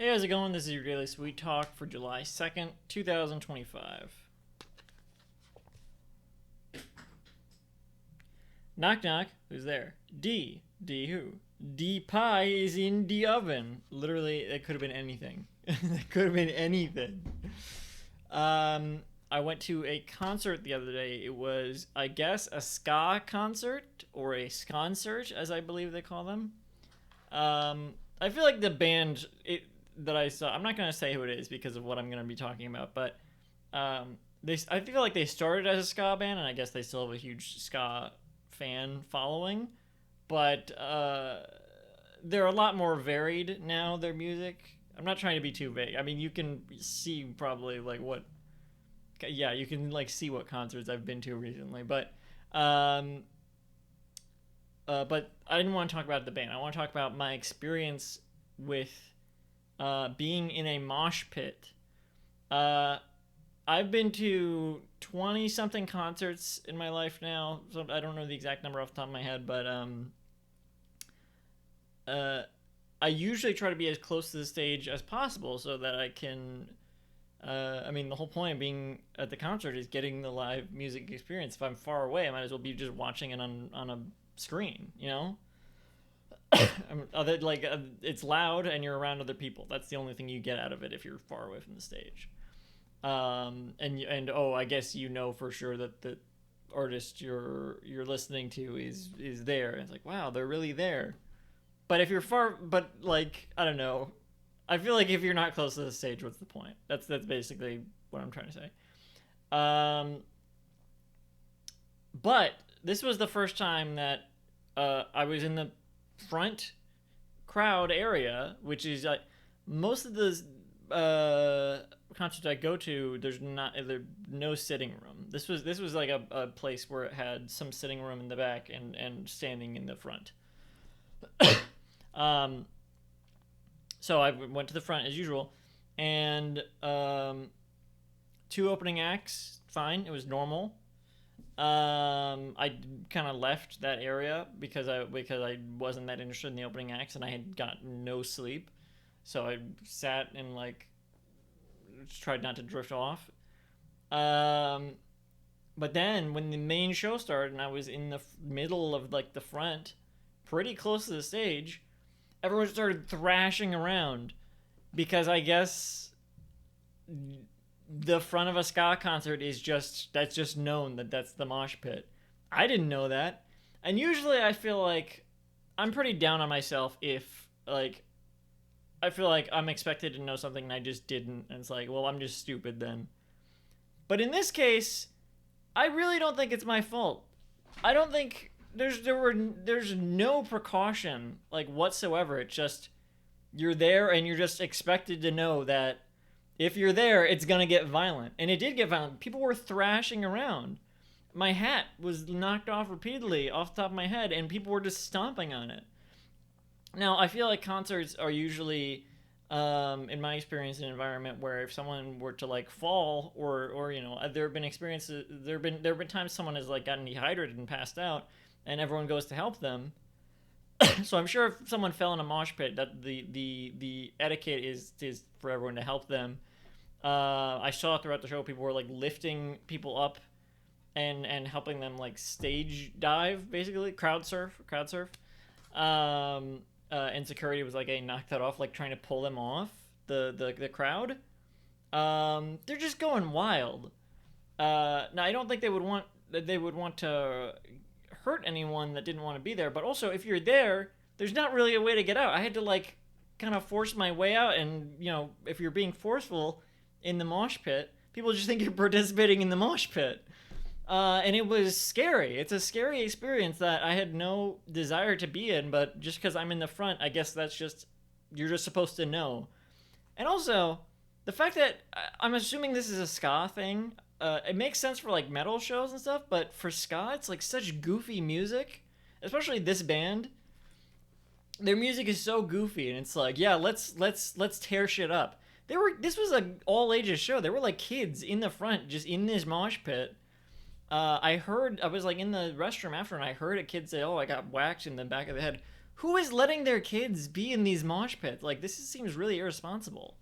Hey, how's it going? This is your Daily Sweet Talk for July 2nd, 2025. Knock knock, who's there? D. D who? D pie is in the oven. Literally, it could have been anything. It could have been anything. I went to a concert the other day. It was, I guess, a ska concert or a sconcert, as I believe they call them. I feel like the band that I saw. I'm not gonna say who it is because of what I'm gonna be talking about, but I feel like they started as a ska band, and I guess they still have a huge ska fan following. But they're a lot more varied now. Their music. I'm not trying to be too vague. I mean, you can see probably like what. Yeah, you can like see what concerts I've been to recently, but I didn't want to talk about the band. I want to talk about my experience with being in a mosh pit. Uh, I've been to 20 something concerts in my life now. So I don't know the exact number off the top of my head, but uh, I usually try to be as close to the stage as possible so that I can. I mean, the whole point of being at the concert is getting the live music experience. If I'm far away, I might as well be just watching it on a screen, you know? It's loud and you're around other people. That's the only thing you get out of it if you're far away from the stage. And oh, I guess you know for sure that the artist you're listening to is there. And it's like, wow, they're really there. But if you're far, but like I don't know, I feel like if you're not close to the stage, what's the point? That's basically what I'm trying to say. But this was the first time that I was in the front crowd area, which is like most of the concerts I go to. There's no sitting room. This was like a place where it had some sitting room in the back and standing in the front. um, so I went to the front as usual, and two opening acts. Fine, it was normal. I kind of left that area because I wasn't that interested in the opening acts and I had gotten no sleep, so I sat and like tried not to drift off. Um, but then when the main show started and I was in the middle of like the front, pretty close to the stage, everyone started thrashing around because I guess the front of a ska concert is just known that's the mosh pit. I didn't know that. And usually I feel like I'm pretty down on myself if like I feel like I'm expected to know something and I just didn't, and it's like, well, I'm just stupid then. But in this case, I really don't think it's my fault. I don't think there's no precaution like whatsoever. It's just you're there and you're just expected to know that if you're there, it's gonna get violent, and it did get violent. People were thrashing around. My hat was knocked off repeatedly off the top of my head, and people were just stomping on it. Now, I feel like concerts are usually, in my experience, an environment where if someone were to like fall, or you know, there have been experiences, there have been times someone has like gotten dehydrated and passed out, and everyone goes to help them. So I'm sure if someone fell in a mosh pit, that the etiquette is for everyone to help them. I saw throughout the show people were like lifting people up and helping them like stage dive, basically crowd surf. And security was like, "Hey, knock that off!" Like trying to pull them off the crowd. They're just going wild. Now I don't think they would want to hurt anyone that didn't want to be there. But also, if you're there, there's not really a way to get out. I had to like kind of force my way out, and you know, if you're being forceful in the mosh pit, people just think you're participating in the mosh pit. And it was scary. It's a scary experience that I had no desire to be in, but just because I'm in the front, I guess that's just, you're just supposed to know. And also, the fact that I'm assuming this is a ska thing, it makes sense for like metal shows and stuff, but for ska, it's like such goofy music, especially this band. Their music is so goofy, and it's like, yeah, let's tear shit up. This was a all ages show. There were like kids in the front, just in this mosh pit. I was like in the restroom after, and I heard a kid say, "Oh, I got whacked in the back of the head." who is letting their kids be in these mosh pits? Like, this seems really irresponsible.